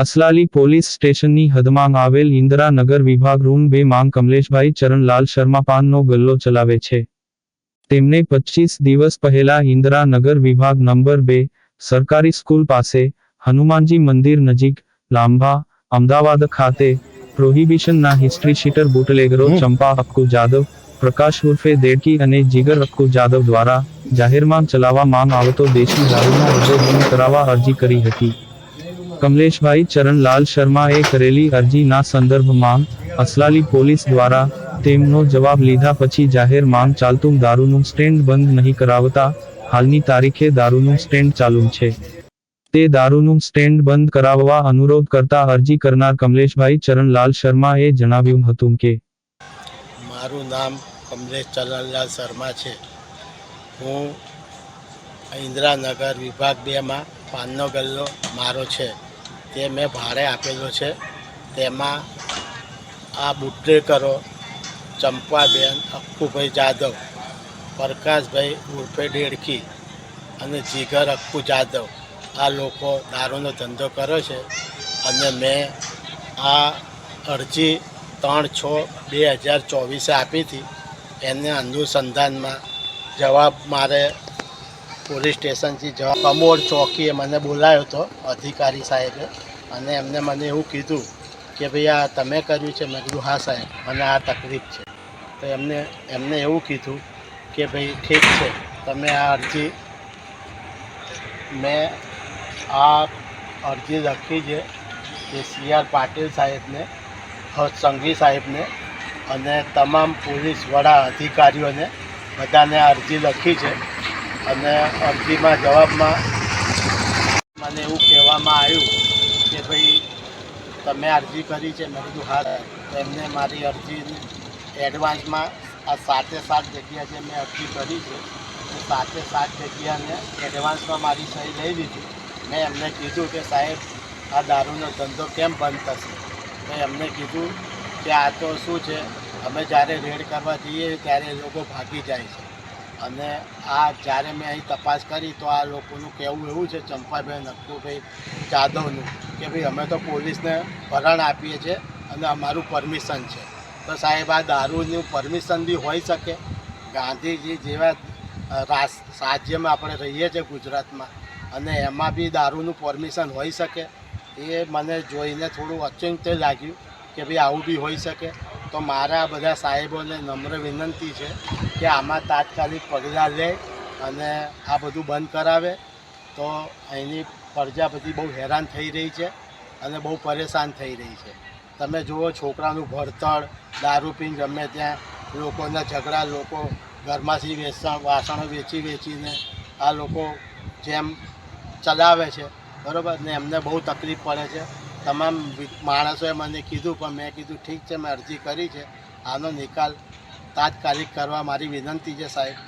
असलाली police સ્ટેશનની હદમાં આવેલ ઇન્દિરાનગર વિભાગ રૂમ 2 માં કમલેશભાઈ ચરણલાલ શર્મા પાનનો ગલ્લો ચલાવે છે. તેમને 25 દિવસ પહેલા ઇન્દિરાનગર વિભાગ નંબર 2 સરકારી સ્કૂલ પાસે હનુમાનજી મંદિર નજીક લાંભા, અમદાવાદ ખાતે પ્રોહિબિશનના હિસ્ટ્રી શીટર બુટલેગરો ચંપા અક્કુ જાદવ, પ્રકાશ ઉર્ફે દેડકી અને જીગર અક્કુ જાદવ દ્વારા જાહેરમાં ચલાવવામાં આવતો દેશી દારૂનો અડ્ડો બંધ કરાવવા અરજી કરી હતી. કમલેશભાઈ ચરણલાલ શર્માએ કરેલી અરજીના સંદર્ભમાં અસલાલી પોલીસ દ્વારા તેમનો જવાબ લીધા પછી જાહેરમાં ચાલતું દારૂનું સ્ટેન્ડ બંધ નહીં કરાવતા હાલની તારીખે દારૂનું સ્ટેન્ડ ચાલુ છે. તે દારૂનું સ્ટેન્ડ બંધ કરાવવા અનુરોધ કરતા અરજી કરનાર કમલેશભાઈ ચરણલાલ શર્માએ જણાવ્યું હતું કે મારું નામ કમલેશ ચરણલાલ શર્મા છે. હું ઇન્દિરાનગર વિભાગ 2માં પાનનો ગલ્લો મારો છે તે મેં ભાડે આપેલો છે. તેમાં આ બુટલેગરો ચંપાબેન અક્કુભાઈ જાદવ, પ્રકાશભાઈ ઉર્ફે ડેડકી અને જીગર અક્કુ જાદવ આ લોકો દારૂનો ધંધો કર્યો છે. અને મેં આ અરજી 3/6/2024 આપી હતી. એને અનુસંધાનમાં જવાબ મારે પોલીસ સ્ટેશનથી જવાબ કમોડ ચોકીએ મને બોલાવ્યો હતો અધિકારી સાહેબે, અને એમને મને એવું કીધું કે ભાઈ આ તમે કર્યું છે. મેં કીધું હા સાહેબ, મને આ તકલીફ છે. તો એમને એવું કીધું કે ભાઈ ઠીક છે, તમે આ અરજી મેં આ અરજી લખી છે કે CR પાટીલ સાહેબને, સંઘવી સાહેબને અને તમામ પોલીસ વડા અધિકારીઓને બધાને અરજી લખી છે. અને અરજીમાં જવાબમાં મને એવું કહેવામાં આવ્યું કે ભાઈ તમે અરજી કરી છે. મેં કીધું હા. એમને મારી અરજીની એડવાન્સમાં આ 7 જગ્યા જે મેં અરજી કરી છે એ 7 જગ્યાને એડવાન્સમાં મારી સહી લઈ લીધી. મેં એમને કીધું કે સાહેબ આ દારૂનો ધંધો કેમ બંધ થશે. મેં એમને કીધું કે આ તો શું છે, અમે જ્યારે રેડ કરવા જઈએ ત્યારે એ લોકો ભાગી જાય છે. અને આ જ્યારે મેં અહીં તપાસ કરી તો આ લોકોનું કહેવું એવું છે, ચંપાબેન અક્કુભાઈ જાદવનું, કે ભાઈ અમે તો પોલીસને ભરણ આપીએ છીએ અને અમારું પરમિશન છે. તો સાહેબ આ દારૂનું પરમિશન બી હોઈ શકે. ગાંધીજી જેવા રાજ્યમાં આપણે રહીએ છીએ ગુજરાતમાં, અને એમાં બી દારૂનું પરમિશન હોઈ શકે. એ મને જોઈને થોડું અચંત્ય લાગ્યું કે ભાઈ આવું બી હોઈ શકે. તો મારા બધા સાહેબોને નમ્ર વિનંતી છે કે આમાં તાત્કાલિક પગલાં લે અને આ બધું બંધ કરાવે. તો અહીંની પ્રજા બધી બહુ હેરાન થઈ રહી છે અને બહુ પરેશાન થઈ રહી છે. તમે જુઓ છોકરાનું ભણતર, દારૂ પીને ગમે ત્યાં લોકોના ઝઘડા, લોકો ઘરમાંથી વાસણો વેચીને આ લોકો જેમ ચલાવે છે, બરાબર ને, એમને બહુ તકલીફ પડે છે. તમામ માણસોએ મને કીધું, પણ મેં કીધું ઠીક છે, મેં અરજી કરી છે, આનો નિકાલ તાત્કાલિક કરવા મારી વિનંતી છે સાહેબ.